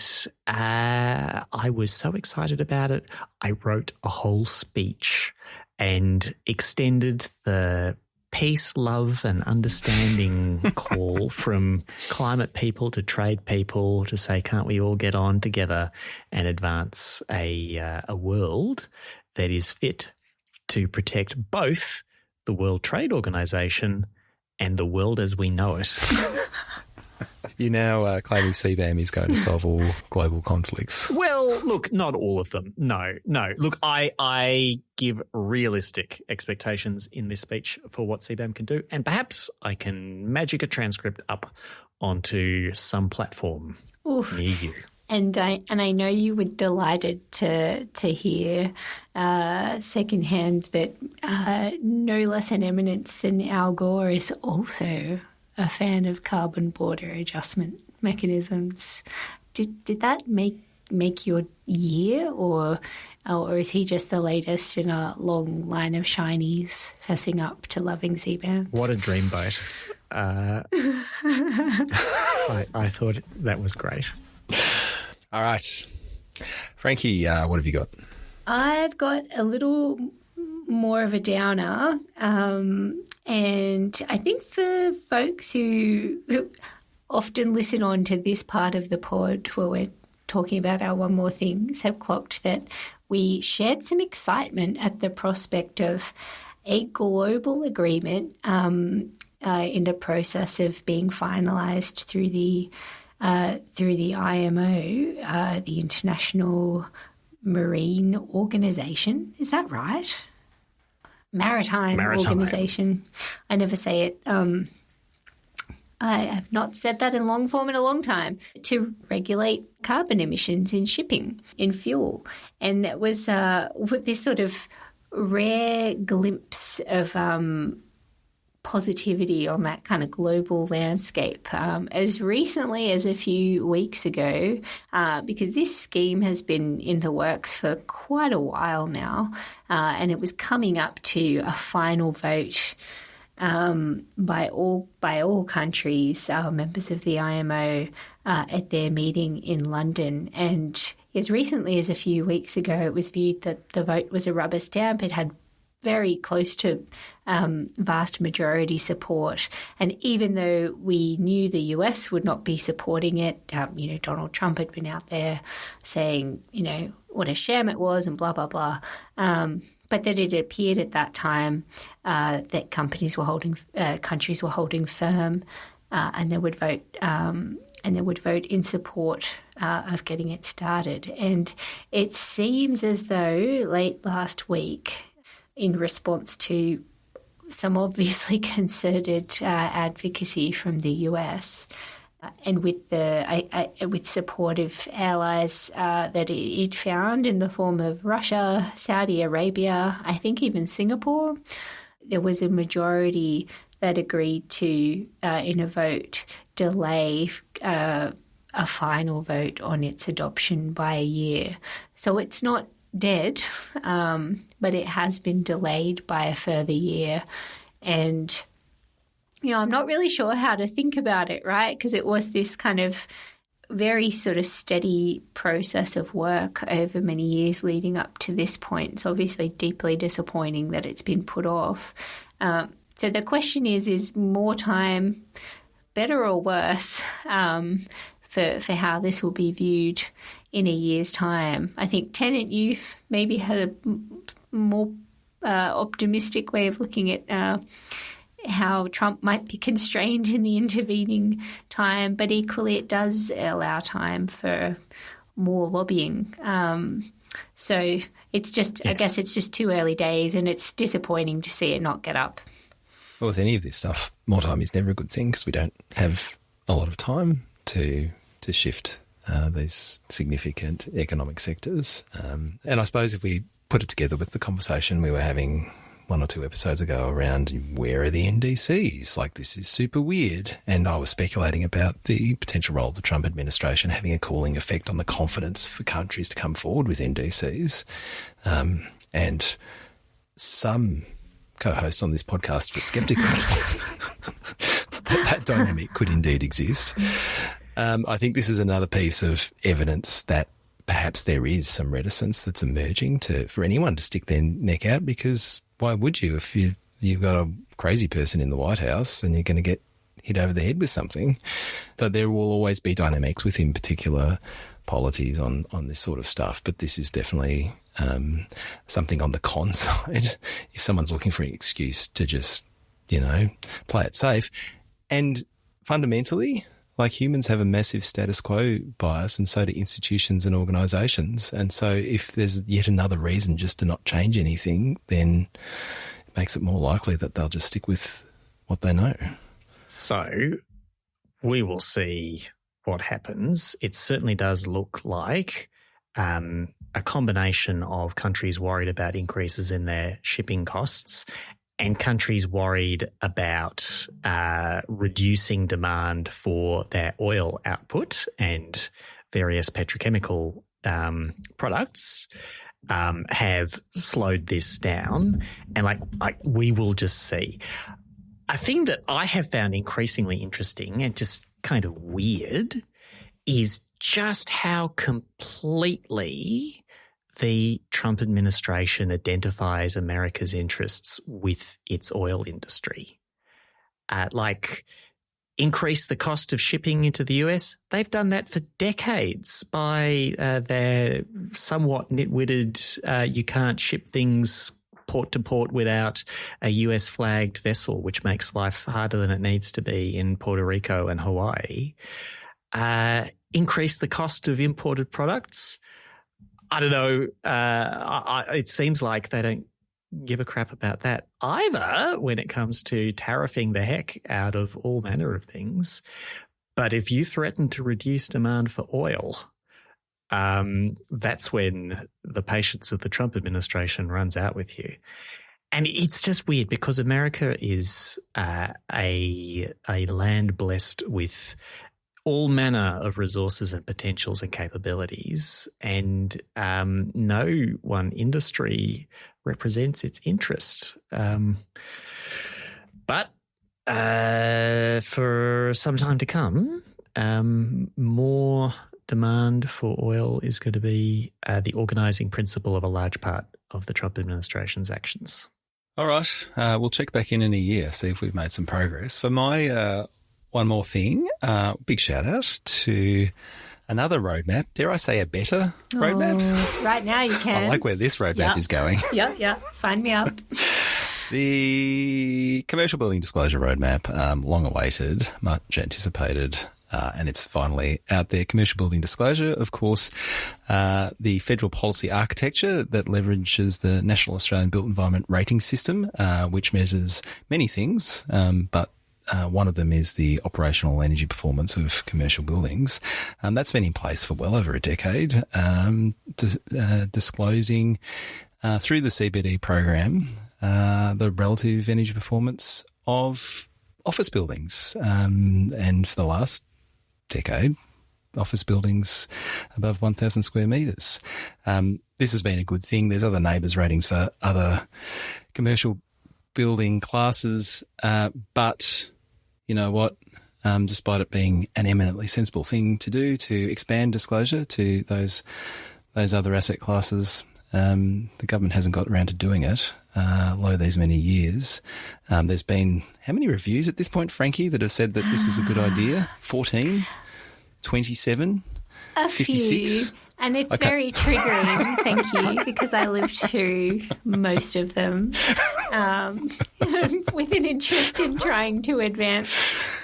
I was so excited about it, I wrote a whole speech and extended the peace, love and understanding call from climate people to trade people to say, can't we all get on together and advance a world that is fit to protect both the World Trade Organization and the world as we know it. You're now claiming CBAM is going to solve all global conflicts. Well, look, not all of them. No. Look, I give realistic expectations in this speech for what CBAM can do, and perhaps I can magic a transcript up onto some platform near you. And I know you were delighted to hear secondhand that no less an eminence than Al Gore is also a fan of carbon border adjustment mechanisms. Did that make your year, or is he just the latest in a long line of shinies fessing up to loving CBAMs? What a dreamboat. I thought that was great. All right. Frankie, what have you got? I've got a little more of a downer. And I think for folks who often listen on to this part of the pod where we're talking about our One More Things have clocked that we shared some excitement at the prospect of a global agreement in the process of being finalised through the IMO, the International Marine Organization. Is that right? Maritime Organization. I never say it. I have not said that in long form in a long time. To regulate carbon emissions in shipping, in fuel. And it was this sort of rare glimpse of positivity on that kind of global landscape as recently as a few weeks ago, because this scheme has been in the works for quite a while now, and it was coming up to a final vote by all countries, members of the IMO, at their meeting in London. And as recently as a few weeks ago, it was viewed that the vote was a rubber stamp. It had very close to vast majority support. And even though we knew the US would not be supporting it, Donald Trump had been out there saying, what a sham it was and blah, blah, blah. But that it appeared at that time that countries were holding firm, and they would vote in support of getting it started. And it seems as though late last week, in response to some obviously concerted advocacy from the US, and with with supportive allies that it found in the form of Russia, Saudi Arabia, I think even Singapore, there was a majority that agreed to, in a vote, delay a final vote on its adoption by a year. So it's not dead, but it has been delayed by a further year. And, I'm not really sure how to think about it, right? Because it was this kind of very sort of steady process of work over many years leading up to this point. It's obviously deeply disappointing that it's been put off. So the question is more time better or worse for how this will be viewed in a year's time? I think, Tennant, you've maybe had a more optimistic way of looking at how Trump might be constrained in the intervening time, but equally it does allow time for more lobbying. So it's just, yes. I guess it's just too early days, and it's disappointing to see it not get up. Well, with any of this stuff, more time is never a good thing because we don't have a lot of time to shift these significant economic sectors. And I suppose if we put it together with the conversation we were having 1 or 2 episodes ago around where are the NDCs? Like, this is super weird. And I was speculating about the potential role of the Trump administration having a cooling effect on the confidence for countries to come forward with NDCs. And some co-hosts on this podcast were sceptical that dynamic could indeed exist. I think this is another piece of evidence that perhaps there is some reticence that's emerging for anyone to stick their neck out, because why would you if you've got a crazy person in the White House and you're going to get hit over the head with something? So there will always be dynamics within particular polities on this sort of stuff, but this is definitely something on the con side if someone's looking for an excuse to just, play it safe. And fundamentally, like, humans have a massive status quo bias, and so do institutions and organisations. And so if there's yet another reason just to not change anything, then it makes it more likely that they'll just stick with what they know. So we will see what happens. It certainly does look like a combination of countries worried about increases in their shipping costs and countries worried about reducing demand for their oil output and various petrochemical products have slowed this down. And like we will just see. A thing that I have found increasingly interesting and just kind of weird is just how completely the Trump administration identifies America's interests with its oil industry. Increase the cost of shipping into the US. They've done that for decades by their somewhat nitwitted you can't ship things port to port without a US flagged vessel, which makes life harder than it needs to be in Puerto Rico and Hawaii. Increase the cost of imported products. I don't know. It seems like they don't give a crap about that either when it comes to tariffing the heck out of all manner of things. But if you threaten to reduce demand for oil, that's when the patience of the Trump administration runs out with you. And it's just weird because America is a land blessed with all manner of resources and potentials and capabilities, and no one industry represents its interest. But for some time to come, more demand for oil is going to be the organising principle of a large part of the Trump administration's actions. All right. We'll check back in a year, see if we've made some progress. For my one more thing, big shout out to another roadmap. Dare I say a better roadmap? Right now you can. I like where this roadmap is going. Yeah. Sign me up. The Commercial Building Disclosure Roadmap, long awaited, much anticipated, and it's finally out there. Commercial Building Disclosure, of course, the federal policy architecture that leverages the National Australian Built Environment Rating System, which measures many things, but one of them is the operational energy performance of commercial buildings. That's been in place for well over a decade, disclosing through the CBD program the relative energy performance of office buildings. And for the last decade, office buildings above 1,000 square metres. This has been a good thing. There's other neighbours ratings for other commercial building classes, but you know what? Despite it being an eminently sensible thing to do to expand disclosure to those other asset classes, the government hasn't got around to doing it. Lo these many years. There's been how many reviews at this point, Frankie, that have said that this is a good idea? 14, 27, a 56? Few. And it's very triggering, thank you, because I lived through most of them with an interest in trying to advance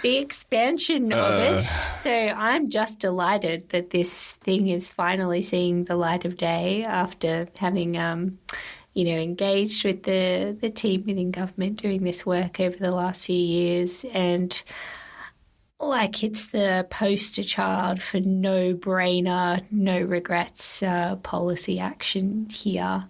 the expansion of it. So I'm just delighted that this thing is finally seeing the light of day after having engaged with the team within government doing this work over the last few years. And it's the poster child for no-brainer, no regrets policy action here.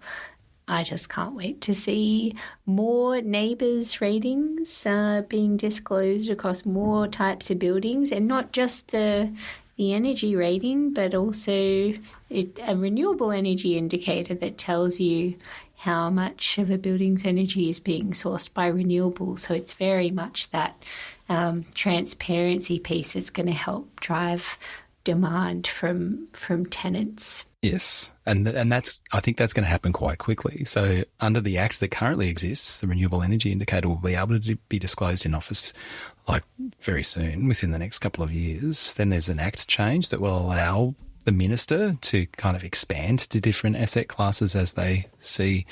I just can't wait to see more neighbours' ratings being disclosed across more types of buildings, and not just the energy rating, but also a renewable energy indicator that tells you how much of a building's energy is being sourced by renewables. So it's very much that transparency piece that's going to help drive demand from tenants. Yes, and I think that's going to happen quite quickly. So under the Act that currently exists, the Renewable Energy Indicator will be able to be disclosed in Office very soon, within the next couple of years. Then there's an Act change that will allow the minister to kind of expand to different asset classes as they see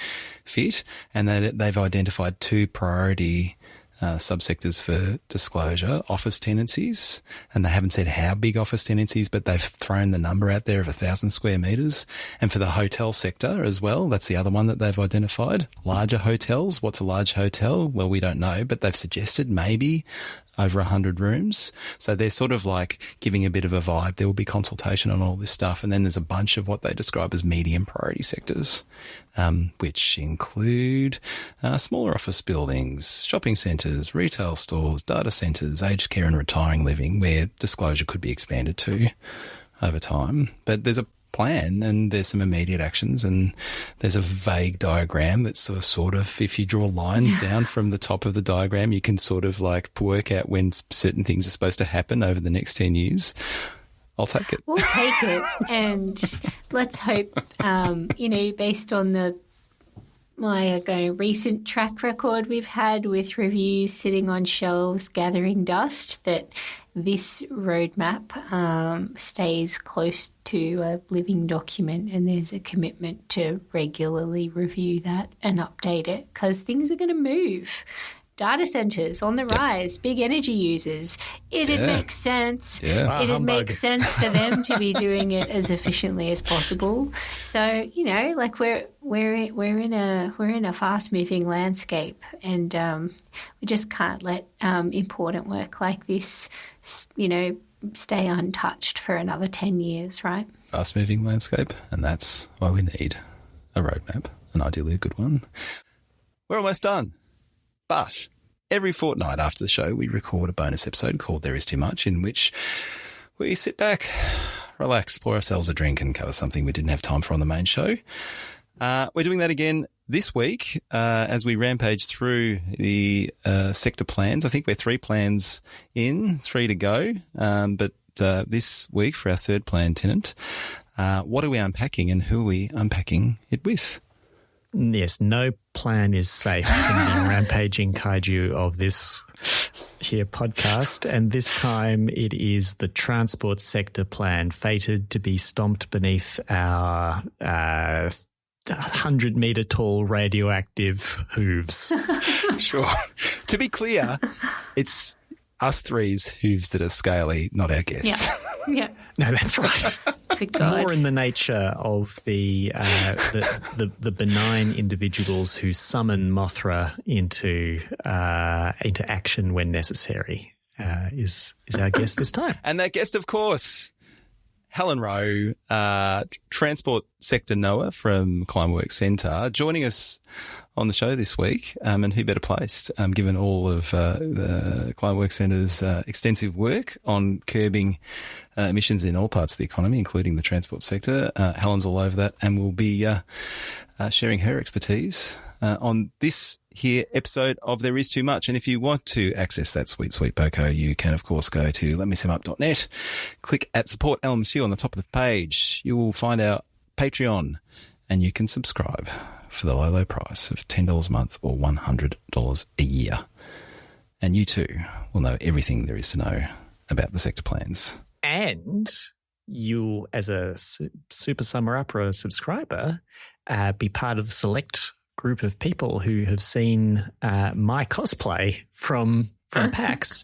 fit, and they've identified 2 priority subsectors for disclosure: office tenancies, and they haven't said how big office tenancies, but they've thrown the number out there of 1,000 square metres. And for the hotel sector as well, that's the other one that they've identified. Larger hotels. What's a large hotel? Well, we don't know, but they've suggested maybe over 100 rooms. So they're sort of giving a bit of a vibe. There will be consultation on all this stuff. And then there's a bunch of what they describe as medium priority sectors, which include smaller office buildings, shopping centres, retail stores, data centres, aged care and retiring living, where disclosure could be expanded to over time. But there's a plan, and there's some immediate actions, and there's a vague diagram that's sort of if you draw lines down from the top of the diagram, you can sort of work out when certain things are supposed to happen over the next 10 years. I'll take it. We'll take it, and let's hope, based on the recent track record we've had with reviews sitting on shelves gathering dust, that this roadmap stays close to a living document, and there's a commitment to regularly review that and update it, because things are going to move. Data centres on the rise, big energy users. It'd make sense. Yeah. It'd make sense for them to be doing it as efficiently as possible. So we're in a fast moving landscape, and we just can't let important work like this, stay untouched for another 10 years, right? Fast moving landscape, and that's why we need a roadmap, and ideally a good one. We're almost done. But every fortnight after the show, we record a bonus episode called There Is Too Much, in which we sit back, relax, pour ourselves a drink and cover something we didn't have time for on the main show. We're doing that again this week as we rampage through the sector plans. I think we're 3 plans in, 3 to go. But this week for our 3rd plan tenant, what are we unpacking and who are we unpacking it with? Yes, no plan is safe from the rampaging kaiju of this here podcast. And this time it is the transport sector plan, fated to be stomped beneath our 100-metre tall radioactive hooves. Sure. To be clear, it's us three's hooves that are scaly, not our guests. Yeah. No, that's right. Good God. More in the nature of the benign individuals who summon Mothra into action when necessary is our guest this time. And that guest, of course, Helen Rowe, Transport Sector Knower from Climateworks Centre, joining us on the show this week, and who better placed, given all of the Climateworks Centre's extensive work on curbing emissions in all parts of the economy, including the transport sector. Helen's all over that and will be sharing her expertise on this here episode of There Is Too Much. And if you want to access that sweet, sweet BoCo, you can, of course, go to letmesumup.net, click at Support LMSU on the top of the page. You will find our Patreon, and you can subscribe for the low, low price of $10 a month or $100 a year. And you too will know everything there is to know about the sector plans. And you'll, as a Super Summerupper subscriber, be part of the select group of people who have seen my cosplay from PAX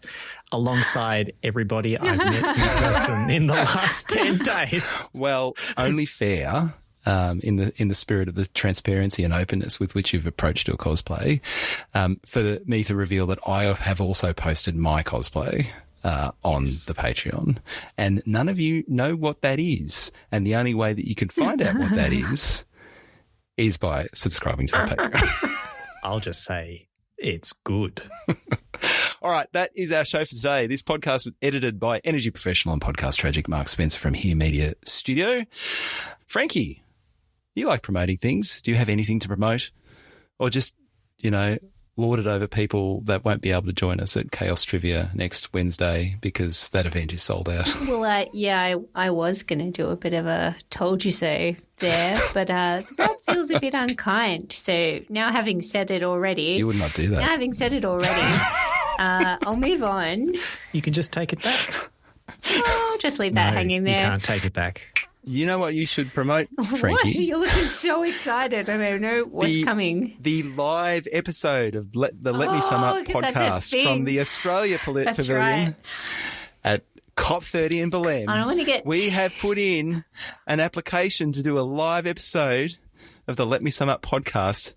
alongside everybody I've met in person in the last 10 days. Well, only fair, in the spirit of the transparency and openness with which you've approached your cosplay, for me to reveal that I have also posted my cosplay on the Patreon, and none of you know what that is. And the only way that you can find out what that is by subscribing to the Patreon. I'll just say it's good. All right, that is our show for today. This podcast was edited by energy professional and podcast tragic Mark Spencer from Here Media Studio. Frankie, you like promoting things. Do you have anything to promote? Or just, lord it over people that won't be able to join us at Chaos Trivia next Wednesday because that event is sold out? Well, I was going to do a bit of a told you so there, but that feels a bit unkind. So now having said it already. You would not do that. Now having said it already, I'll move on. You can just take it back. I'll just leave that hanging there. You can't take it back. You know what you should promote, Frankie? What? You're looking so excited. I don't know what's coming. The live episode of the Let Me Sum Up podcast from the Australia Pavilion at COP30 in Belém. I don't want to get... We have put in an application to do a live episode of the Let Me Sum Up podcast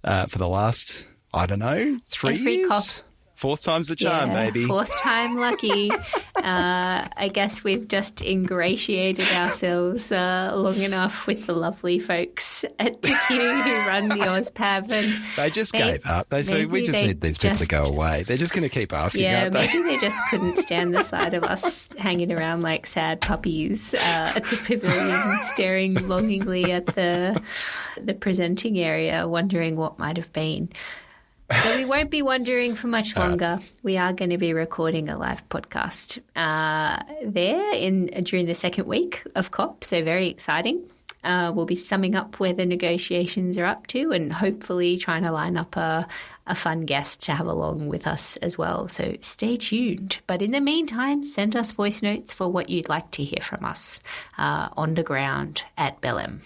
for the last, 3 years? COP. Fourth time's the charm, baby. Fourth time lucky. I guess we've just ingratiated ourselves long enough with the lovely folks at TQ who run the OzPav. And they just gave up. They said, we just need these people to go away. They're just going to keep asking, aren't they? Maybe they just couldn't stand the sight of us hanging around like sad puppies at the pavilion, staring longingly at the presenting area, wondering what might have been. So we won't be wondering for much longer. We are going to be recording a live podcast during the second week of COP, so very exciting. We'll be summing up where the negotiations are up to and hopefully trying to line up a fun guest to have along with us as well. So stay tuned. But in the meantime, send us voice notes for what you'd like to hear from us on the ground at Belém.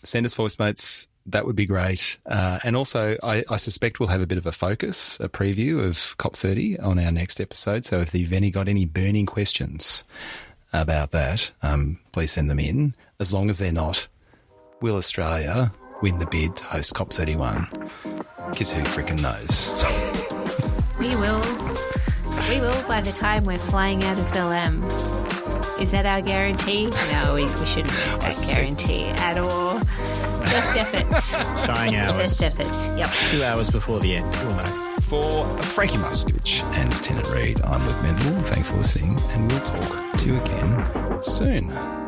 Send us voice notes. That would be great. And also, I suspect we'll have a bit of a focus, a preview of COP30 on our next episode. So if you've got any burning questions about that, please send them in. As long as they're not, will Australia win the bid to host COP31? Because who frickin' knows? We will. We will by the time we're flying out of Belém. Is that our guarantee? No, we shouldn't make that guarantee at all. Best efforts. Dying hours. Best efforts, yep. 2 hours before the end, we'll know. For Frankie Muskovich and Lieutenant Reid, I'm Luke Mendel. Thanks for listening, and we'll talk to you again soon.